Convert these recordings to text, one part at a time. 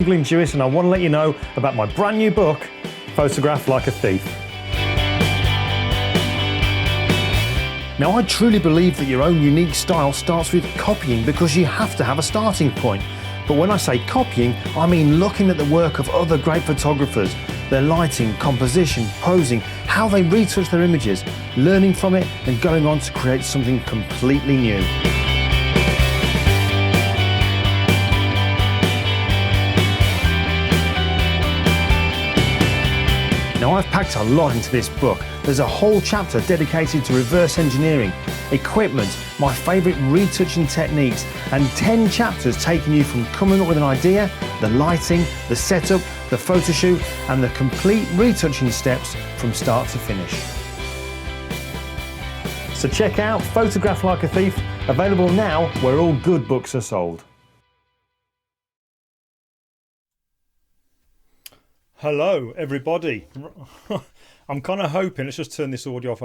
Glyn Dewis, and I want to let you know about my brand new book, Photograph Like a Thief. Now, I truly believe that your own unique style starts with copying because you have to have a starting point. But when I say copying, I mean looking at the work of other great photographers, their lighting, composition, posing, how they retouch their images, learning from it and going on to create something completely new. Now, I've packed a lot into this book. There's a whole chapter dedicated to reverse engineering, equipment, my favourite retouching techniques, and 10 chapters taking you from coming up with an idea, the lighting, the setup, the photo shoot, and the complete retouching steps from start to finish. So check out Photograph Like a Thief, available now where all good books are sold. Hello everybody. I'm kind of hoping, let's just turn this audio off.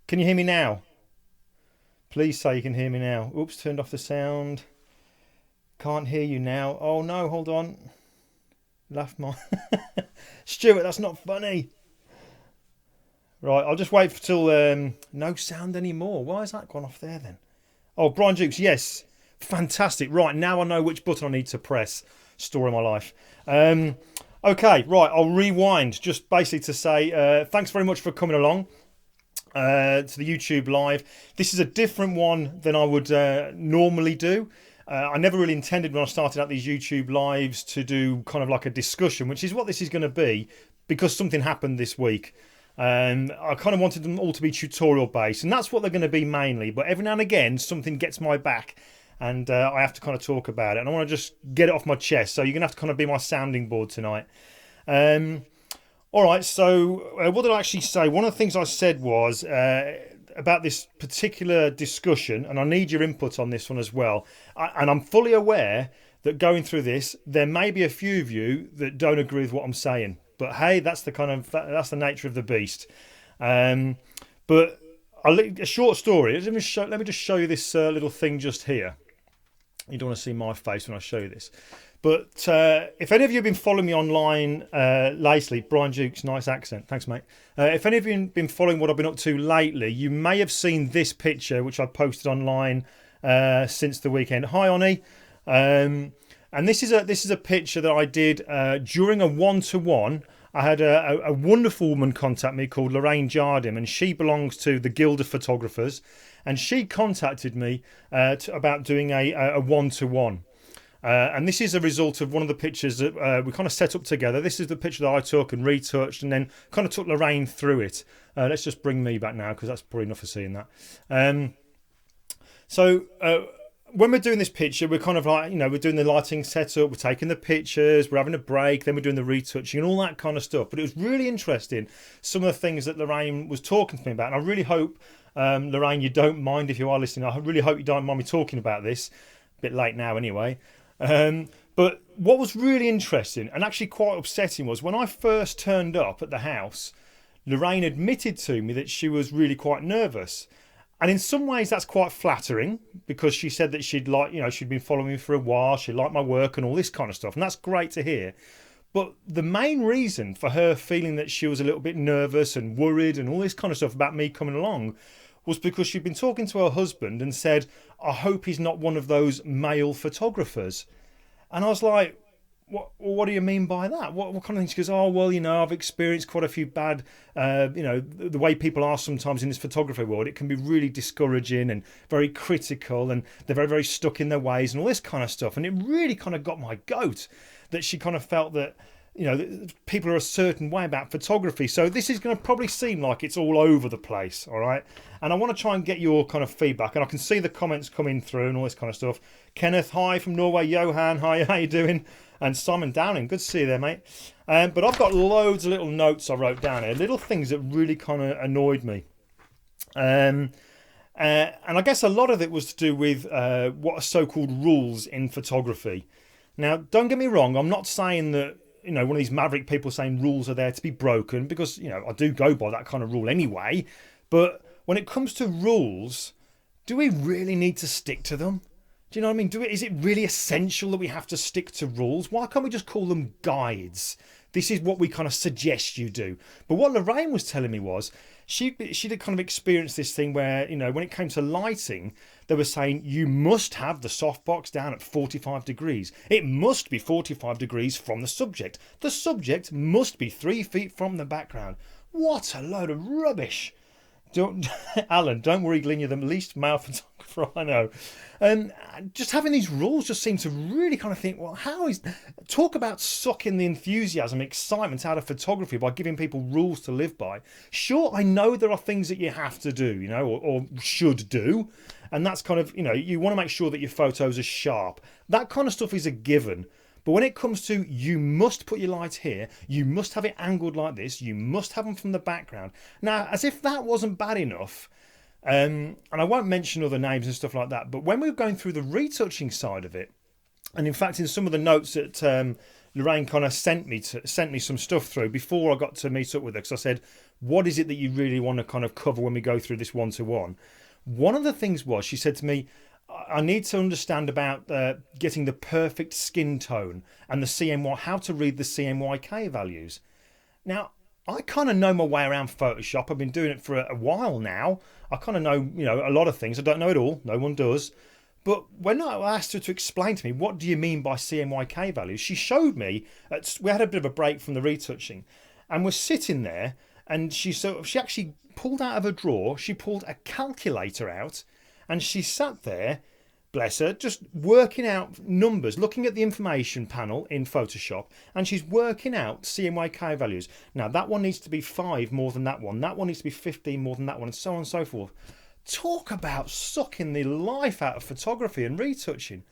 Can you hear me now? Please say you can hear me now. Oops, turned off the sound. Can't hear you now. Oh no, hold on. Laugh my... Stuart, that's not funny. Right, I'll just wait till no sound anymore. Why has that gone off there then? Oh, Brian Dukes, yes. Fantastic. Right, now I know which button I need to press. Story of my life. Okay, right, I'll rewind just basically to say thanks very much for coming along. To the YouTube live. This is a different one than I would normally do. I never really intended when I started out these YouTube lives to do kind of like a discussion, which is what this is going to be, because something happened this week. I kind of wanted them all to be tutorial based, and that's what they're going to be mainly, but every now and again something gets my back and I have to kind of talk about it, and I want to just get it off my chest, so you're going to have to kind of be my sounding board tonight. Alright, so what did I actually say? One of the things I said was about this particular discussion, and I need your input on this one as well. And I'm fully aware that going through this, there may be a few of you that don't agree with what I'm saying. But hey, that's the nature of the beast. But a short story. Let me just show you this little thing just here. You don't want to see my face when I show you this. But if any of you have been following me online lately, Brian Dukes, nice accent, thanks mate. If any of you have been following what I've been up to lately, you may have seen this picture which I posted online since the weekend. Hi Oni, and this is a picture that I did during a one-to-one. I had a wonderful woman contact me called Lorraine Jardim, and she belongs to the Guild of Photographers, and she contacted me about doing a one-to-one. And this is a result of one of the pictures that we kind of set up together. This is the picture that I took and retouched and then kind of took Lorraine through it. Let's just bring me back now because that's probably enough for seeing that. So when we're doing this picture, we're kind of like, we're doing the lighting setup, we're taking the pictures, we're having a break, then we're doing the retouching and all that kind of stuff. But it was really interesting, some of the things that Lorraine was talking to me about. And I really hope, Lorraine, you don't mind if you are listening. I really hope you don't mind me talking about this. A bit late now anyway. But what was really interesting and actually quite upsetting was when I first turned up at the house, Lorraine admitted to me that she was really quite nervous. And in some ways that's quite flattering because she said that she'd been following me for a while, she liked my work and all this kind of stuff. And that's great to hear. But the main reason for her feeling that she was a little bit nervous and worried and all this kind of stuff about me coming along was because she'd been talking to her husband and said, I hope he's not one of those male photographers. And I was like, what do you mean by that? What kind of things? She goes, oh, well, I've experienced quite a few bad, the way people are sometimes in this photography world, it can be really discouraging and very critical and they're very, very stuck in their ways and all this kind of stuff. And it really kind of got my goat that she kind of felt that people are a certain way about photography. So this is going to probably seem like it's all over the place, all right? And I want to try and get your kind of feedback. And I can see the comments coming through and all this kind of stuff. Kenneth, hi from Norway. Johan, hi, how you doing? And Simon Downing, good to see you there, mate. But I've got loads of little notes I wrote down here, little things that really kind of annoyed me. And I guess a lot of it was to do with what are so-called rules in photography. Now, don't get me wrong, I'm not saying that, one of these maverick people saying rules are there to be broken, because, I do go by that kind of rule anyway. But when it comes to rules, do we really need to stick to them? Do you know what I mean? Is it really essential that we have to stick to rules? Why can't we just call them guides? This is what we kind of suggest you do. But what Lorraine was telling me was she'd kind of experienced this thing where, when it came to lighting, they were saying you must have the softbox down at 45 degrees. It must be 45 degrees from the subject. The subject must be 3 feet from the background. What a load of rubbish. Alan, don't worry, Glyn, you're the least male photographer I know. Just having these rules just seem to really kind of think, well, talk about sucking the enthusiasm, excitement out of photography by giving people rules to live by. Sure, I know there are things that you have to do, or should do. And that's kind of, you want to make sure that your photos are sharp. That kind of stuff is a given. But when it comes to, you must put your light here, you must have it angled like this, you must have them from the background. Now, as if that wasn't bad enough, and I won't mention other names and stuff like that, but when we were going through the retouching side of it, and in fact in some of the notes that Lorraine kind of sent me some stuff through before I got to meet up with her, because I said, what is it that you really want to kind of cover when we go through this one-to-one? One of the things was, she said to me, I need to understand about getting the perfect skin tone and the CMY, how to read the CMYK values. Now, I kind of know my way around Photoshop. I've been doing it for a while now. I kind of know, a lot of things. I don't know it all. No one does. But when I asked her to explain to me, what do you mean by CMYK values? She showed me, we had a bit of a break from the retouching, and we're sitting there, and she actually pulled out of her drawer, she pulled a calculator out, and she sat there, bless her, just working out numbers, looking at the information panel in Photoshop, and she's working out CMYK values. Now, that one needs to be 5 more than that one needs to be 15 more than that one, and so on and so forth. Talk about sucking the life out of photography and retouching.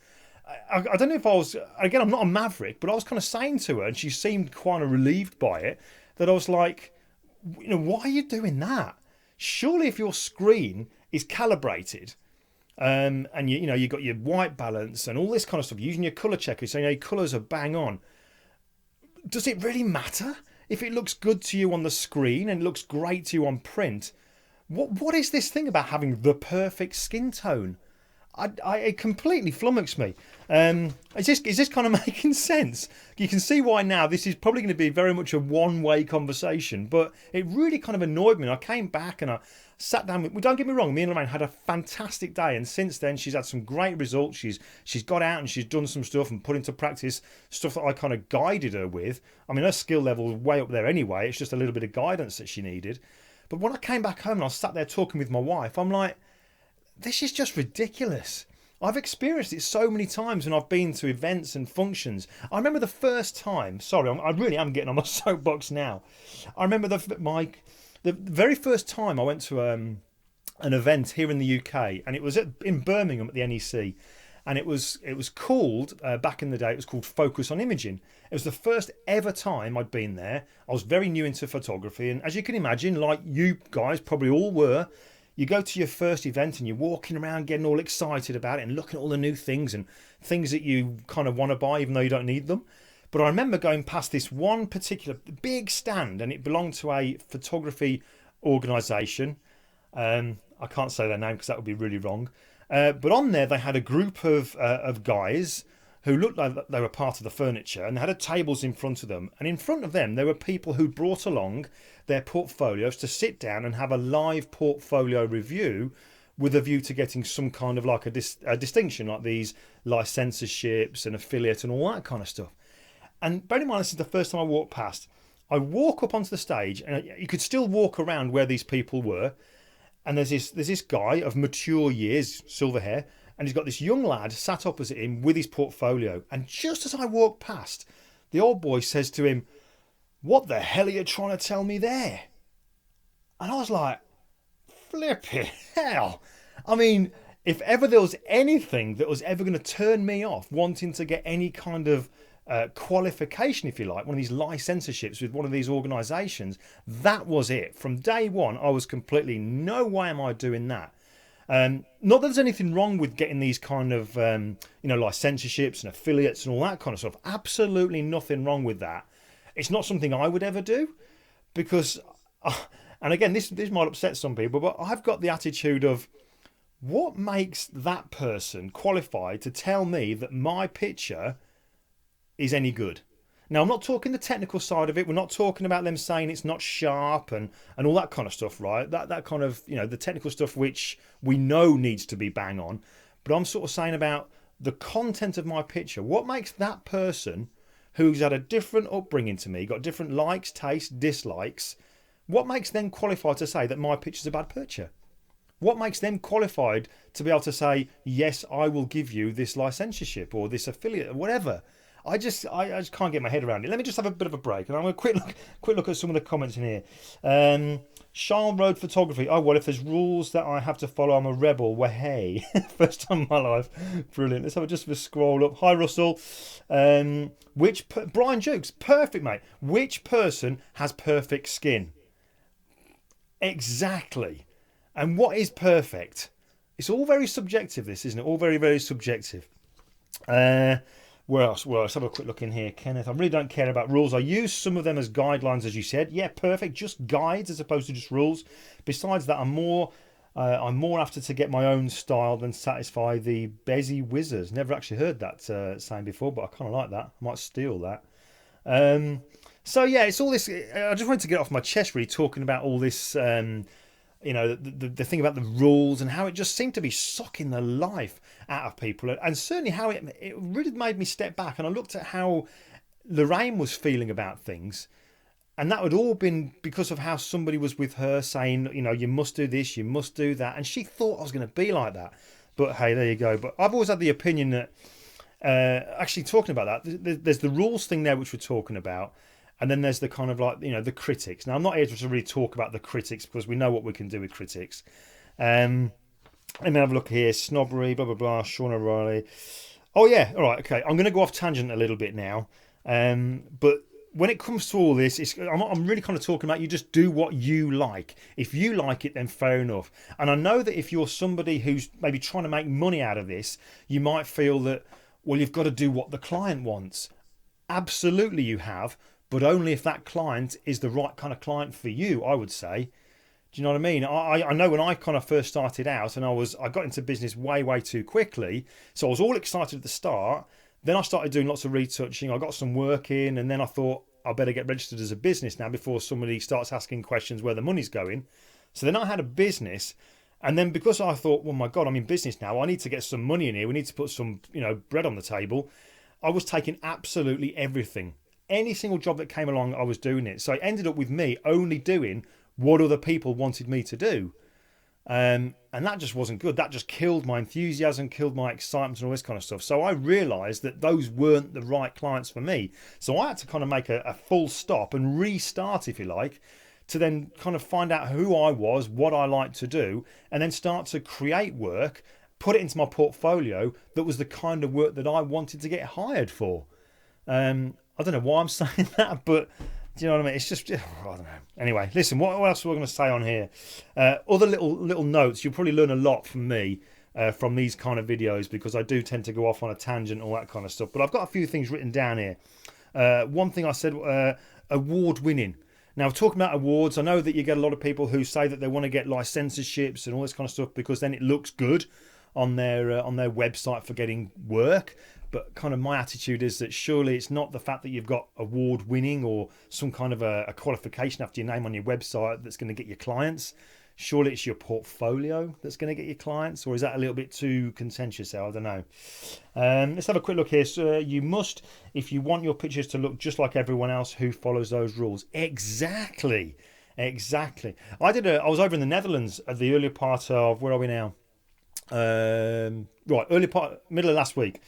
I don't know if I was, again, I'm not a maverick, but I was kind of saying to her, and she seemed quite relieved by it, that I was like, why are you doing that? Surely if your screen is calibrated, and you got your white balance and all this kind of stuff, using your colour checker, so your colours are bang on. Does it really matter if it looks good to you on the screen and it looks great to you on print? What is this thing about having the perfect skin tone? It completely flummoxed me. Is this kind of making sense? You can see why now this is probably going to be very much a one-way conversation, but it really kind of annoyed me. I came back and I sat down with, well, don't get me wrong, me and Lorraine had a fantastic day, and since then she's had some great results. She's got out and she's done some stuff and put into practice stuff that I kind of guided her with. I mean, her skill level was way up there anyway. It's just a little bit of guidance that she needed. But when I came back home and I sat there talking with my wife, I'm like, this is just ridiculous. I've experienced it so many times when I've been to events and functions. I remember the first time, sorry, I really am getting on my soapbox now. I remember the very first time I went to an event here in the UK, and it was in Birmingham at the NEC, and it was called, back in the day, it was called Focus on Imaging. It was the first ever time I'd been there. I was very new into photography, and as you can imagine, like you guys probably all were, you go to your first event and you're walking around getting all excited about it and looking at all the new things and things that you kind of want to buy even though you don't need them. But I remember going past this one particular big stand, and it belonged to a photography organisation. I can't say their name because that would be really wrong. But on there they had a group of guys who looked like they were part of the furniture, and they had tables in front of them. And in front of them there were people who brought along their portfolios to sit down and have a live portfolio review with a view to getting some kind of like a distinction, like these licensorships and affiliate and all that kind of stuff. And bear in mind, this is the first time I walked past. I walk up onto the stage, and you could still walk around where these people were. And there's this guy of mature years, silver hair, and he's got this young lad sat opposite him with his portfolio. And just as I walked past, the old boy says to him, "What the hell are you trying to tell me there?" And I was like, flipping hell. I mean, if ever there was anything that was ever going to turn me off wanting to get any kind of qualification, if you like, one of these licenserships with one of these organisations, that was it. From day one, I was completely, no way am I doing that. Not that there's anything wrong with getting these kind of, licenserships and affiliates and all that kind of stuff. Absolutely nothing wrong with that. It's not something I would ever do because, and again, this might upset some people, but I've got the attitude of, what makes that person qualified to tell me that my picture is any good? Now, I'm not talking the technical side of it. We're not talking about them saying it's not sharp and all that kind of stuff, right? That kind of, the technical stuff which we know needs to be bang on. But I'm sort of saying about the content of my picture. What makes that person who's had a different upbringing to me, got different likes, tastes, dislikes, what makes them qualified to say that my picture's a bad picture? What makes them qualified to be able to say, yes, I will give you this licensorship or this affiliate or whatever? I just can't get my head around it. Let me just have a bit of a break, and I'm going to quick look at some of the comments in here. Charles Road Photography. Oh, well, if there's rules that I have to follow, I'm a rebel. Well, hey, first time in my life. Brilliant. Let's have just a scroll up. Hi, Russell. Brian Jukes. Perfect, mate. Which person has perfect skin? Exactly. And what is perfect? It's all very subjective, this, isn't it? All very, very subjective. Where else? Well, let's have a quick look in here. Kenneth, I really don't care about rules. I use some of them as guidelines, as you said. Yeah, perfect. Just guides as opposed to just rules. Besides that, I'm more after to get my own style than satisfy the Bezzy Whizzers. Never actually heard that saying before, but I kind of like that. I might steal that. So yeah, it's all this. I just wanted to get off my chest, really, talking about all this. The thing about the rules and how it just seemed to be sucking the life out of people, and certainly how it really made me step back and I looked at how Lorraine was feeling about things, and that had all been because of how somebody was with her saying, you must do this, you must do that, and she thought I was going to be like that. But hey, there you go. But I've always had the opinion that actually, talking about that, there's the rules thing there which we're talking about. And then there's the kind of like, the critics. Now, I'm not here to really talk about the critics because we know what we can do with critics. Let me have a look here. Snobbery, blah, blah, blah. Sean O'Reilly. Oh, yeah. All right. Okay. I'm going to go off tangent a little bit now. But when it comes to all this, I'm really kind of talking about you just do what you like. If you like it, then fair enough. And I know that if you're somebody who's maybe trying to make money out of this, you might feel that, well, you've got to do what the client wants. Absolutely you have. But only if that client is the right kind of client for you, I would say. Do you know what I mean? I know when I kind of first started out and I got into business way, way too quickly. So I was all excited at the start. Then I started doing lots of retouching. I got some work in, and then I thought I better get registered as a business now before somebody starts asking questions where the money's going. So then I had a business. And then because I thought, well, my God, I'm in business now. I need to get some money in here. We need to put some, bread on the table. I was taking absolutely everything. Any single job that came along, I was doing it. So it ended up with me only doing what other people wanted me to do. And that just wasn't good. That just killed my enthusiasm, killed my excitement and all this kind of stuff. So I realised that those weren't the right clients for me. So I had to kind of make a full stop and restart, if you like, to then kind of find out who I was, what I liked to do, and then start to create work, put it into my portfolio that was the kind of work that I wanted to get hired for. I don't know why I'm saying that, but do you know what I mean? It's just, I don't know. Anyway, listen, what else are we going to say on here? Other little notes. You'll probably learn a lot from me from these kind of videos because I do tend to go off on a tangent, all that kind of stuff. But I've got a few things written down here. One thing I said, award winning. Now, talking about awards, I know that you get a lot of people who say that they want to get licensorships and all this kind of stuff because then it looks good on their website for getting work. But kind of my attitude is that surely it's not the fact that you've got award winning or some kind of a qualification after your name on your website that's going to get you clients. Surely it's your portfolio that's going to get you clients, or is that a little bit too contentious? I don't know. Let's have a quick look here. So you must, if you want your pictures to look just like everyone else who follows those rules. Exactly. I was over in the Netherlands at the earlier part of, where are we now? Middle of last week.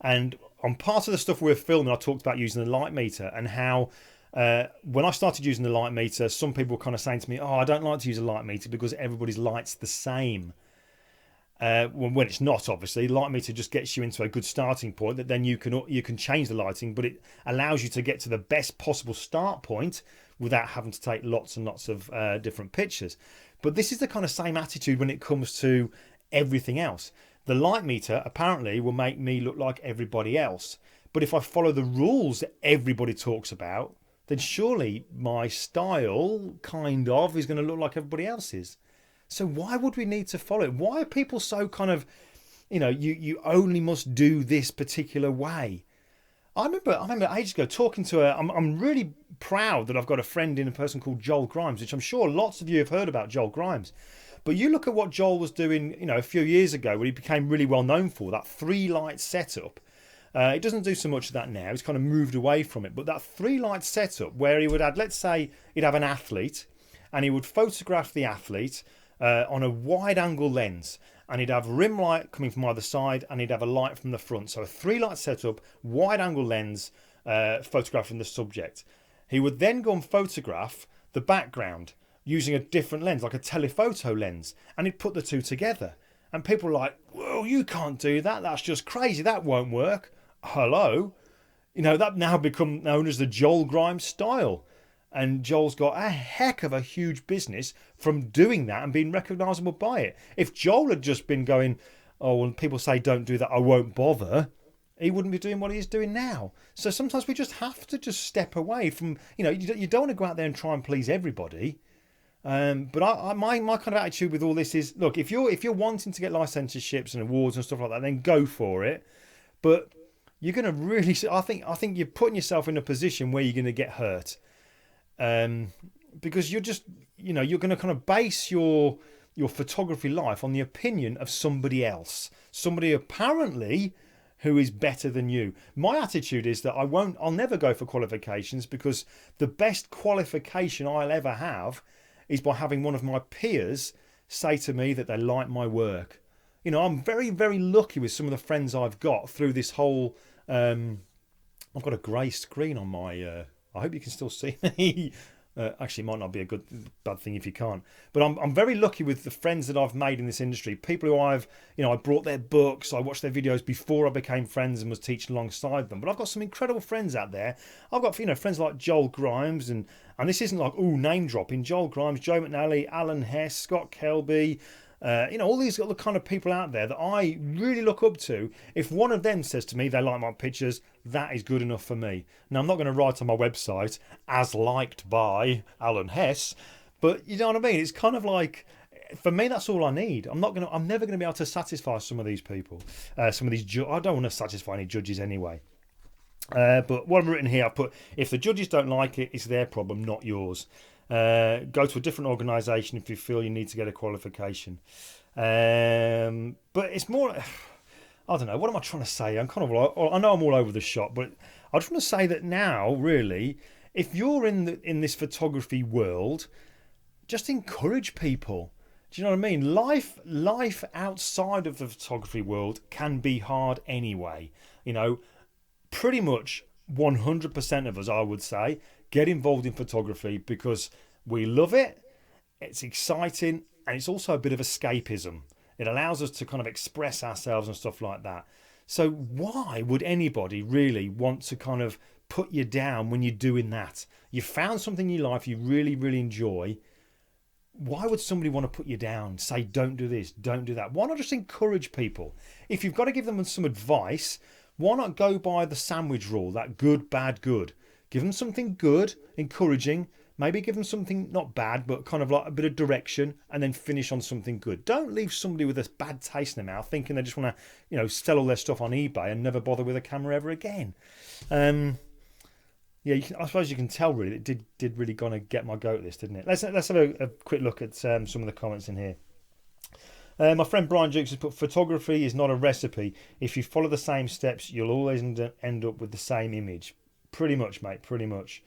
And on part of the stuff we were filming, I talked about using the light meter and how when I started using the light meter, some people were kind of saying to me, "Oh, I don't like to use a light meter because everybody's light's the same." When it's not, obviously, light meter just gets you into a good starting point that then you can change the lighting, but it allows you to get to the best possible start point without having to take lots and lots of different pictures. But this is the kind of same attitude when it comes to everything else. The light meter apparently will make me look like everybody else, but if I follow the rules that everybody talks about, then surely my style kind of is going to look like everybody else's. So why would we need to follow it? Why are people so kind of, you only must do this particular way? I remember ages ago talking to I'm really proud that I've got a friend in a person called Joel Grimes, which I'm sure lots of you have heard about Joel Grimes. But you look at what Joel was doing, a few years ago when he became really well known for, that 3-light setup. He doesn't do so much of that now. He's kind of moved away from it. But that 3-light setup where he would add, let's say he'd have an athlete and he would photograph the athlete on a wide angle lens, and he'd have rim light coming from either side and he'd have a light from the front. So a 3-light setup, wide angle lens, photographing the subject. He would then go and photograph the background using a different lens, like a telephoto lens, and he'd put the two together. And people were like, "Whoa, you can't do that. That's just crazy. That won't work." Hello? That now become known as the Joel Grimes style. And Joel's got a heck of a huge business from doing that and being recognisable by it. If Joel had just been going, "Oh, when people say don't do that, I won't bother," he wouldn't be doing what he's doing now. So sometimes we just have to just step away from, you don't want to go out there and try and please everybody. But my kind of attitude with all this is, look, if you're wanting to get licenserships and awards and stuff like that, then go for it. But you're going to really, I think you're putting yourself in a position where you're going to get hurt. Because you're just, you're going to kind of base your photography life on the opinion of somebody else, somebody apparently who is better than you. My attitude is that I'll never go for qualifications, because the best qualification I'll ever have is by having one of my peers say to me that they like my work. I'm very, very lucky with some of the friends I've got through this whole, I've got a grey screen on my, I hope you can still see me. Actually, it might not be a bad thing if you can't. But I'm very lucky with the friends that I've made in this industry. People who I brought their books, I watched their videos before I became friends and was teaching alongside them. But I've got some incredible friends out there. I've got friends like Joel Grimes, and this isn't like name dropping. Joel Grimes, Joe McNally, Alan Hess, Scott Kelby. All these other kind of people out there that I really look up to. If one of them says to me they like my pictures, that is good enough for me. Now, I'm not going to write on my website, "as liked by Alan Hess," but you know what I mean? It's kind of like, for me, that's all I need. I'm never going to be able to satisfy some of these people. I don't want to satisfy any judges anyway. But what I've written here, I've put, if the judges don't like it, it's their problem, not yours. Go to a different organisation if you feel you need to get a qualification. But it's more, I don't know, what am I trying to say? I know I'm all over the shop, but I just want to say that now, really, if you're in this photography world, just encourage people. Do you know what I mean? Life outside of the photography world can be hard anyway. Pretty much 100% of us, I would say, get involved in photography because we love it, it's exciting, and it's also a bit of escapism. It allows us to kind of express ourselves and stuff like that. So why would anybody really want to kind of put you down when you're doing that? You found something in your life you really, really enjoy. Why would somebody want to put you down, say don't do this, don't do that? Why not just encourage people? If you've got to give them some advice, why not go by the sandwich rule, that good, bad, good? Give them something good, encouraging, maybe give them something not bad, but kind of like a bit of direction, and then finish on something good. Don't leave somebody with a bad taste in their mouth thinking they just want to, sell all their stuff on eBay and never bother with a camera ever again. I suppose you can tell really it did really kind of get my goat at this, didn't it? Let's have a quick look at some of the comments in here. My friend Brian Jukes has put, photography is not a recipe. If you follow the same steps, you'll always end up with the same image. Pretty much, mate, pretty much.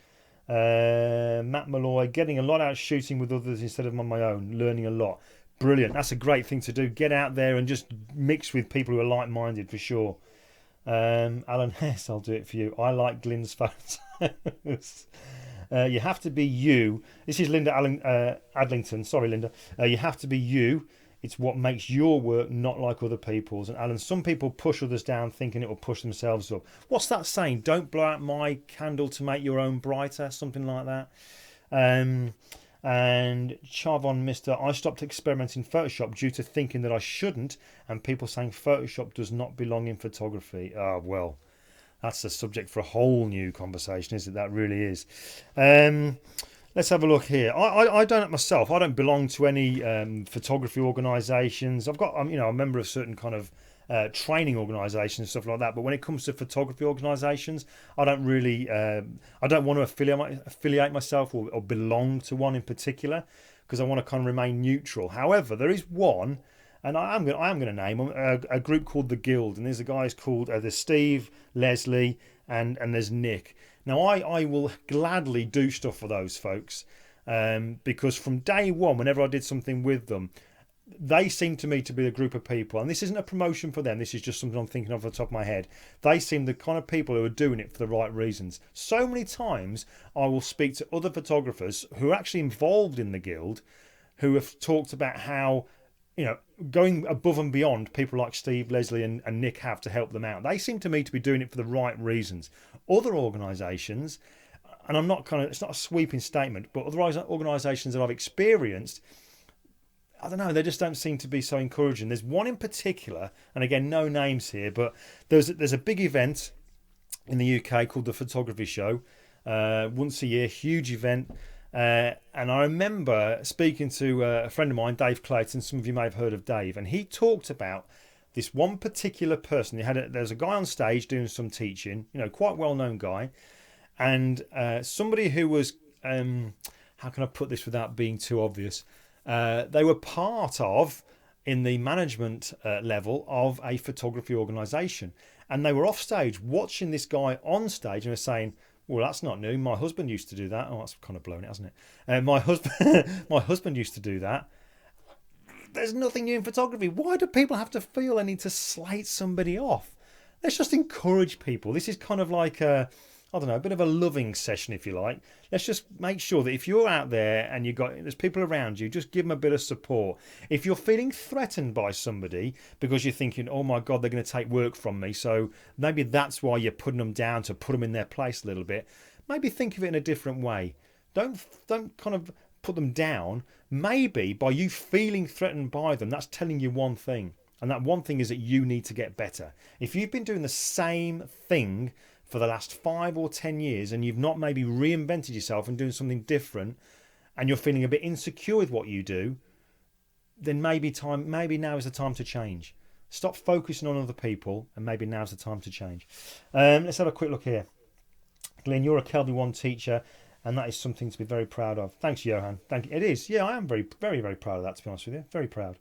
Matt Malloy, getting a lot out shooting with others instead of on my own, learning a lot. Brilliant. That's a great thing to do. Get out there and just mix with people who are like-minded, for sure. Alan Hess, I'll do it for you. I like Glyn's photos. You have to be you. This is Linda Adlington. Sorry, Linda. You have to be you. It's what makes your work not like other people's. And Alan, some people push others down thinking it will push themselves up. What's that saying? Don't blow out my candle to make your own brighter. Something like that. And Chavon Mister, I stopped experimenting Photoshop due to thinking that I shouldn't, and people saying Photoshop does not belong in photography. Ah, well, that's a subject for a whole new conversation, isn't it? That really is. Let's have a look here. I don't myself. I don't belong to any photography organisations. I've got, I'm a member of certain kind of training organisations and stuff like that. But when it comes to photography organisations, I don't really, I don't want to affiliate myself or belong to one in particular, because I want to kind of remain neutral. However, there is one, and I am going to name a group called the Guild, and there's a guys called there's Steve, Leslie, and there's Nick. Now I will gladly do stuff for those folks, because from day one, whenever I did something with them, they seem to me to be a group of people, and this isn't a promotion for them, this is just something I'm thinking of off the top of my head. They seem the kind of people who are doing it for the right reasons. So many times I will speak to other photographers who are actually involved in the Guild, who have talked about how, going above and beyond people like Steve, Leslie and Nick have to help them out. They seem to me to be doing it for the right reasons. Other organisations, and I'm not it's not a sweeping statement, but other organisations that I've experienced, I don't know, they just don't seem to be so encouraging. There's one in particular, and again, no names here, but there's a big event in the UK called the Photography Show, once a year, huge event. And I remember speaking to a friend of mine, Dave Clayton. Some of you may have heard of Dave, and he talked about this one particular person. There's a guy on stage doing some teaching, quite well-known guy, and somebody who was, how can I put this without being too obvious? They were part of, in the management level of a photography organisation, and they were off stage watching this guy on stage and were saying, well, that's not new. My husband used to do that. Oh, that's kind of blown it, hasn't it? My husband used to do that. There's nothing new in photography. Why do people have to feel they need to slate somebody off? Let's just encourage people. This is kind of like a bit of a loving session, if you like. Let's just make sure that if you're out there and there's people around you, just give them a bit of support. If you're feeling threatened by somebody because you're thinking, oh my God, they're going to take work from me, so maybe that's why you're putting them down to put them in their place a little bit, maybe think of it in a different way. Don't kind of put them down. Maybe by you feeling threatened by them, that's telling you one thing. And that one thing is that you need to get better. If you've been doing the same thing for the last 5 or 10 years and you've not maybe reinvented yourself and doing something different, and you're feeling a bit insecure with what you do, then maybe now is the time to change. Stop focusing on other people, and maybe now's the time to change. Let's have a quick look here. Glyn, you're a Kelby 1 teacher, and that is something to be very proud of. Thanks, Johan. Thank you. It is. Yeah, I am very, very, very proud of that, to be honest with you. Very proud.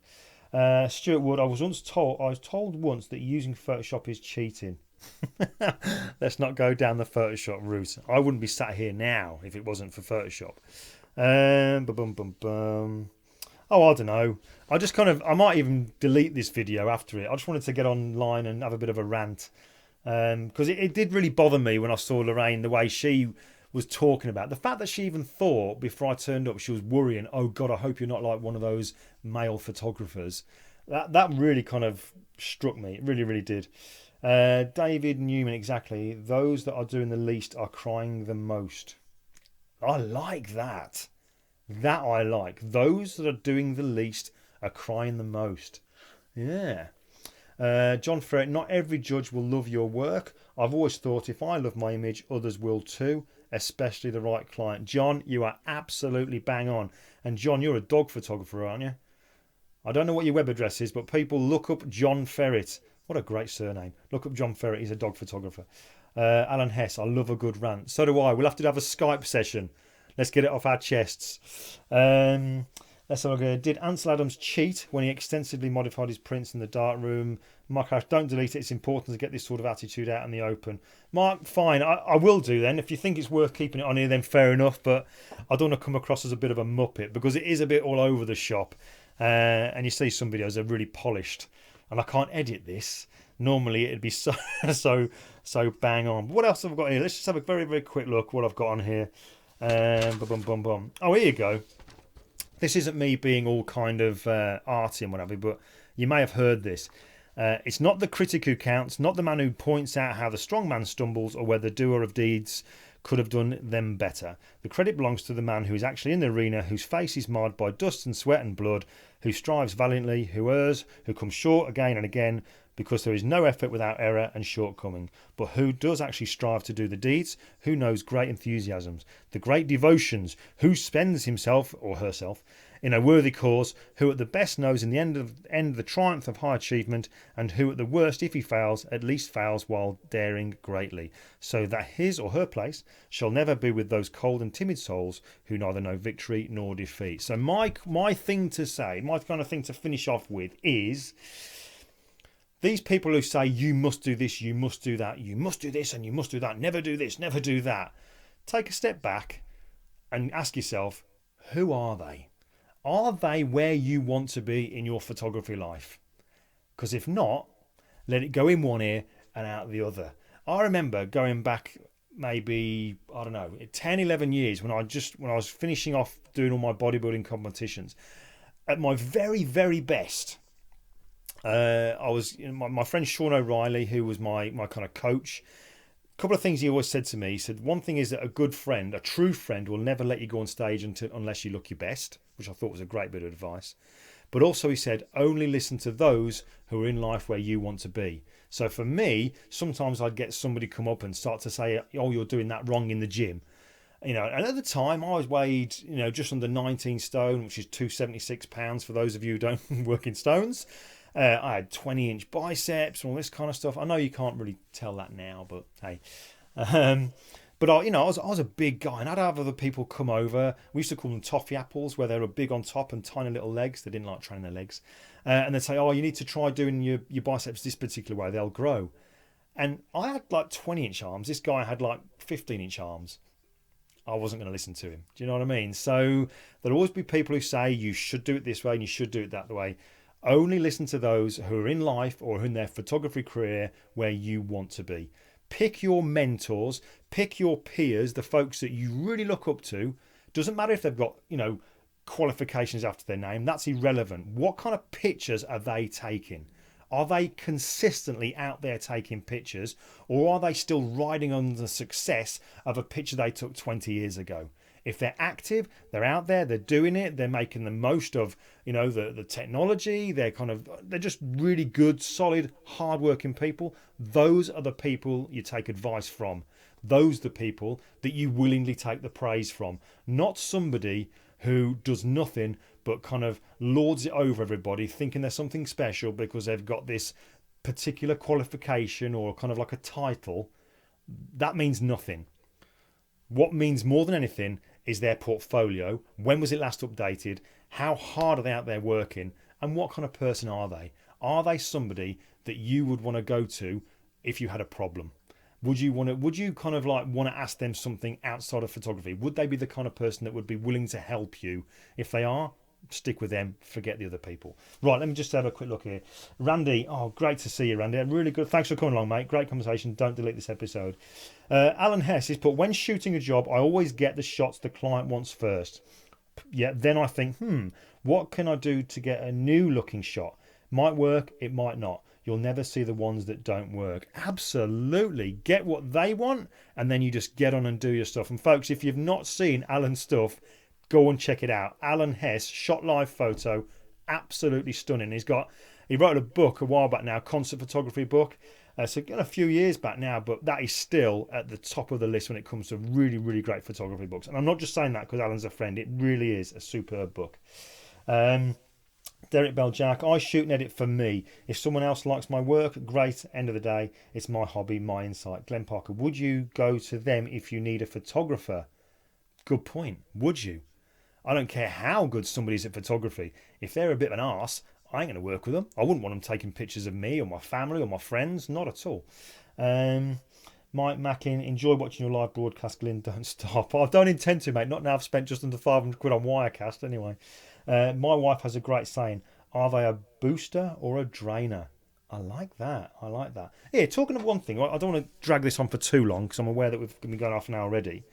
Stuart Wood, I was told once that using Photoshop is cheating. Let's not go down the Photoshop route. I wouldn't be sat here now if it wasn't for Photoshop. Oh, I don't know. I might even delete this video after it. I just wanted to get online and have a bit of a rant, because it did really bother me when I saw Lorraine, the way she was talking about the fact that she even thought before I turned up she was worrying, oh God, I hope you're not like one of those male photographers. That really kind of struck me. It really, really did. David Newman, exactly. Those that are doing the least are crying the most. I like that. That I like. Those that are doing the least are crying the most. Yeah. John Ferret, not every judge will love your work. I've always thought if I love my image, others will too, especially the right client. John, you are absolutely bang on. And John, you're a dog photographer, aren't you? I don't know what your web address is, but people look up John Ferret. What a great surname. Look up John Ferret. He's a dog photographer. Alan Hess, I love a good rant. So do I. We'll have to have a Skype session. Let's get it off our chests. Let's have a look. Did Ansel Adams cheat when he extensively modified his prints in the darkroom? Mark Ash, don't delete it. It's important to get this sort of attitude out in the open. Mark, fine. I will do then. If you think it's worth keeping it on here, then fair enough. But I don't want to come across as a bit of a muppet, because it is a bit all over the shop. And you see some videos, they're really polished. and I can't edit this. Normally it'd be so so bang on. What else have I got here? Let's just have a very, very quick look what I've got on here. Oh, here you go. This isn't me being all kind of arty and whatever, but you may have heard this. It's not the critic who counts, not the man who points out how the strong man stumbles or whether the doer of deeds could have done them better. The credit belongs to the man who is actually in the arena, whose face is marred by dust and sweat and blood, who strives valiantly, who errs, who comes short again and again, because there is no effort without error and shortcoming, but who does actually strive to do the deeds, who knows great enthusiasms, the great devotions, who spends himself or herself in a worthy cause, who at the best knows in the end the triumph of high achievement, and who at the worst, if he fails, at least fails while daring greatly, so that his or her place shall never be with those cold and timid souls who neither know victory nor defeat. So my thing to say, my kind of thing to finish off with is, these people who say you must do this, you must do that, you must do this and you must do that, never do this, never do that. Take a step back and ask yourself, who are they? Are they where you want to be in your photography life? Because if not, let it go in one ear and out the other. I remember going back maybe, I don't know, 10, 11 years when I was finishing off doing all my bodybuilding competitions. At my very, very best, I was, my friend Sean O'Reilly, who was my kind of coach. A couple of things he always said to me. He said, one thing is that a good friend, a true friend, will never let you go on stage unless you look your best, which I thought was a great bit of advice. But also he said, only listen to those who are in life where you want to be. So for me, sometimes I'd get somebody come up and start to say, oh, you're doing that wrong in the gym. And at the time I was weighed, just under 19 stone, which is 276 pounds for those of you who don't work in stones. I had 20-inch biceps and all this kind of stuff. I know you can't really tell that now, but hey. But I was a big guy, and I'd have other people come over. We used to call them toffee apples, where they were big on top and tiny little legs. They didn't like training their legs. And they'd say, oh, you need to try doing your biceps this particular way. They'll grow. And I had like 20-inch arms. This guy had like 15-inch arms. I wasn't going to listen to him. Do you know what I mean? So there'll always be people who say you should do it this way and you should do it that way. Only listen to those who are in life or in their photography career where you want to be. Pick your mentors, pick your peers, the folks that you really look up to. Doesn't matter if they've got, qualifications after their name. That's irrelevant. What kind of pictures are they taking? Are they consistently out there taking pictures, or are they still riding on the success of a picture they took 20 years ago? If they're active, they're out there, they're doing it, they're making the most of, the technology, they're just really good, solid, hard-working people. Those are the people you take advice from. Those are the people that you willingly take the praise from. Not somebody who does nothing but kind of lords it over everybody, thinking they're something special because they've got this particular qualification or kind of like a title. That means nothing. What means more than anything is their portfolio. When was it last updated? How hard are they out there working? And what kind of person are they? Are they somebody that you would want to go to if you had a problem? Would you want to ask them something outside of photography? Would they be the kind of person that would be willing to help you? If they are, stick with them, forget the other people. Right, let me just have a quick look here. Randy, great to see you, Randy. Really good. Thanks for coming along, mate. Great conversation. Don't delete this episode. Alan Hess has put, when shooting a job, I always get the shots the client wants first. Yeah, then I think, what can I do to get a new looking shot? Might work, it might not. You'll never see the ones that don't work. Absolutely. Get what they want, and then you just get on and do your stuff. And folks, if you've not seen Alan's stuff, go and check it out. Alan Hess, shot live photo, absolutely stunning. He wrote a book a while back now, concert photography book. So a few years back now, but that is still at the top of the list when it comes to really, really great photography books. And I'm not just saying that because Alan's a friend. It really is a superb book. Derek Beljack, I shoot and edit for me. If someone else likes my work, great. End of the day, it's my hobby, my insight. Glenn Parker, would you go to them if you need a photographer? Good point. Would you? I don't care how good somebody's at photography. If they're a bit of an arse, I ain't going to work with them. I wouldn't want them taking pictures of me or my family or my friends. Not at all. Mike Mackin, enjoy watching your live broadcast, Glyn. Don't stop. I don't intend to, mate. Not now. I've spent just under 500 quid on Wirecast anyway. My wife has a great saying. Are they a booster or a drainer? I like that. I like that. Yeah, talking of one thing, I don't want to drag this on for too long because I'm aware that we've been going half an hour already.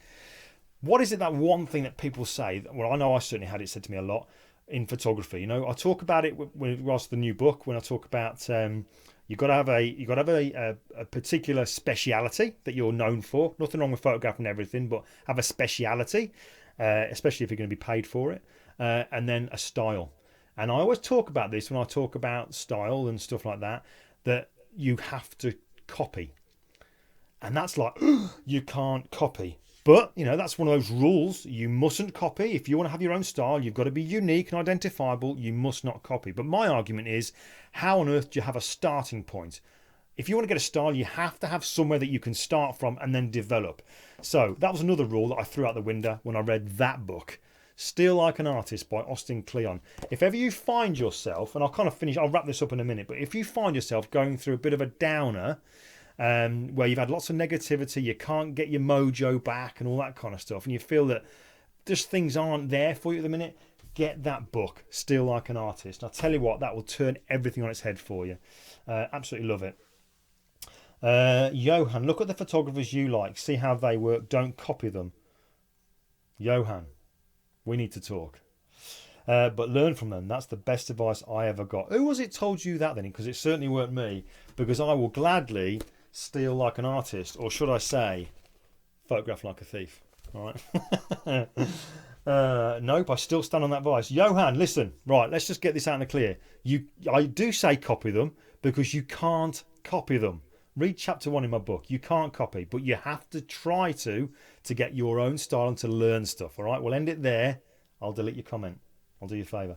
What is it, that one thing that people say? Well, I know I certainly had it said to me a lot in photography. You know, I talk about it when it was the new book. When I talk about you've got to have a particular speciality that you're known for. Nothing wrong with photographing everything, but have a speciality, especially if you're going to be paid for it, and then a style. And I always talk about this when I talk about style and stuff like that, that you have to copy. And that's like, you can't copy. But, you know, that's one of those rules. You mustn't copy. If you want to have your own style, you've got to be unique and identifiable. You must not copy. But my argument is, how on earth do you have a starting point? If you want to get a style, you have to have somewhere that you can start from and then develop. So that was another rule that I threw out the window when I read that book, Steal Like an Artist by Austin Kleon. If ever you find yourself, and I'll wrap this up in a minute, but if you find yourself going through a bit of a downer, where you've had lots of negativity, you can't get your mojo back and all that kind of stuff, and you feel that just things aren't there for you at the minute, get that book, Steal Like an Artist. And I'll tell you what, that will turn everything on its head for you. Absolutely love it. Johan, look at the photographers you like, see how they work, don't copy them. Johan, we need to talk. But learn from them. That's the best advice I ever got. Who was it told you that then? Because it certainly weren't me, because I will gladly steal like an artist, or should I say, photograph like a thief. All right. Nope, I still stand on that advice. Johan, listen, right, let's just get this out in the clear. I do say copy them, because you can't copy them. Read chapter 1 in my book. You can't copy, but you have to try to get your own style and to learn stuff. All right, we'll end it there. I'll delete your comment. I'll do you a favour.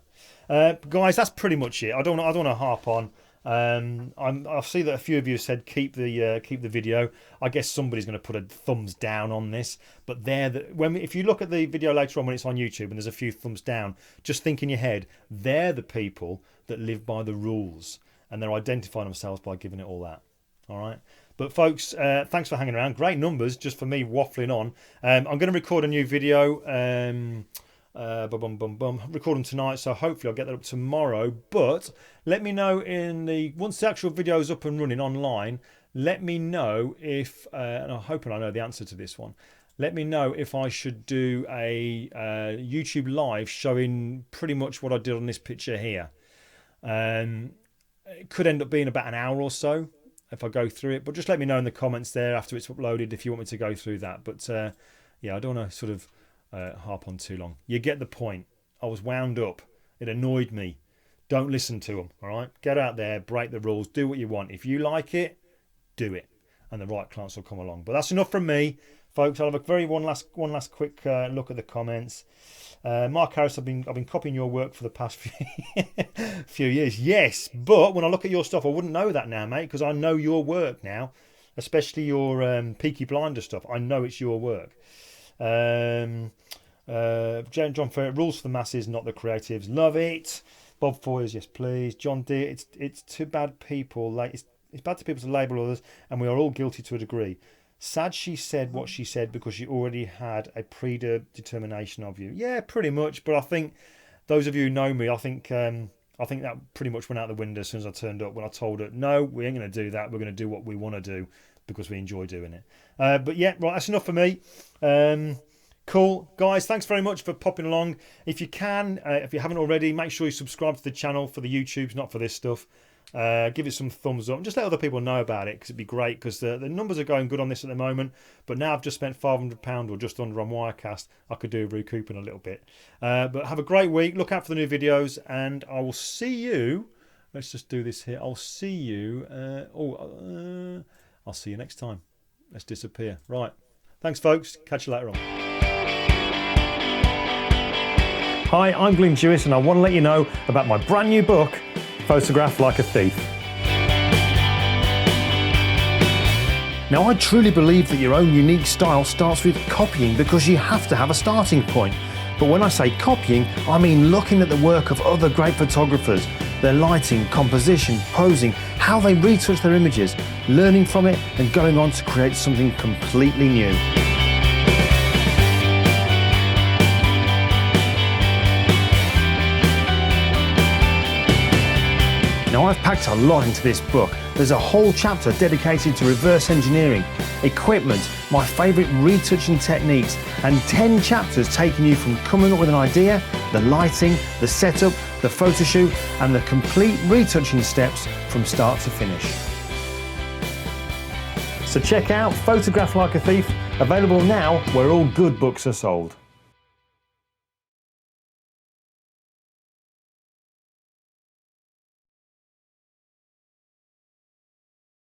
Guys, that's pretty much it. I don't want to harp on. I see that a few of you said keep the video. I guess somebody's going to put a thumbs down on this. But if you look at the video later on when it's on YouTube and there's a few thumbs down, just think in your head, they're the people that live by the rules and they're identifying themselves by giving it all that. All right. But folks, thanks for hanging around. Great numbers just for me waffling on. I'm going to record a new video. Record them tonight, so hopefully I'll get that up tomorrow. But let me know once the actual video is up and running online, let me know if and I'm hoping I know the answer to this one. Let me know if I should do a YouTube live showing pretty much what I did on this picture here. It could end up being about an hour or so if I go through it, but just let me know in the comments there after it's uploaded if you want me to go through that. But yeah, I don't want to sort of harp on too long. You get the point. I was wound up. It annoyed me. Don't listen to them. All right, get out there, break the rules, do what you want. If you like it, do it, and the right clients will come along. But that's enough from me, folks. I'll have one last quick look at the comments. Mark Harris, I've been copying your work for the past few years. Yes, but when I look at your stuff, I wouldn't know that now, mate, because I know your work now, especially your Peaky Blinders stuff. I know it's your work. John Ferret, rules for the masses, not the creatives. Love it. Bob Foyers, yes please. John Deere, it's too bad people. It's bad to people to label others, and we are all guilty to a degree. Sad she said what she said because she already had a predetermination of you. Yeah, pretty much. But I think those of you who know me, I think that pretty much went out the window as soon as I turned up when I told her, no, we ain't going to do that. We're going to do what we want to do because we enjoy doing it. But yeah, right, that's enough for me. Cool. Guys, thanks very much for popping along. If you can, if you haven't already, make sure you subscribe to the channel for the YouTubes, not for this stuff. Give it some thumbs up and just let other people know about it because it'd be great because the numbers are going good on this at the moment. But now I've just spent £500 or just under on Wirecast. I could do recouping a little bit. But have a great week. Look out for the new videos and I will see you. Let's just do this here. I'll see you. I'll see you next time. Let's disappear. Right. Thanks, folks. Catch you later on. Hi, I'm Glyn Dewis and I want to let you know about my brand new book, Photograph Like a Thief. Now, I truly believe that your own unique style starts with copying because you have to have a starting point. But when I say copying, I mean looking at the work of other great photographers, their lighting, composition, posing, how they retouch their images, learning from it and going on to create something completely new. Now, I've packed a lot into this book. There's a whole chapter dedicated to reverse engineering, equipment, my favourite retouching techniques, and 10 chapters taking you from coming up with an idea, the lighting, the setup, the photo shoot, and the complete retouching steps from start to finish. So check out Photograph Like a Thief, available now where all good books are sold.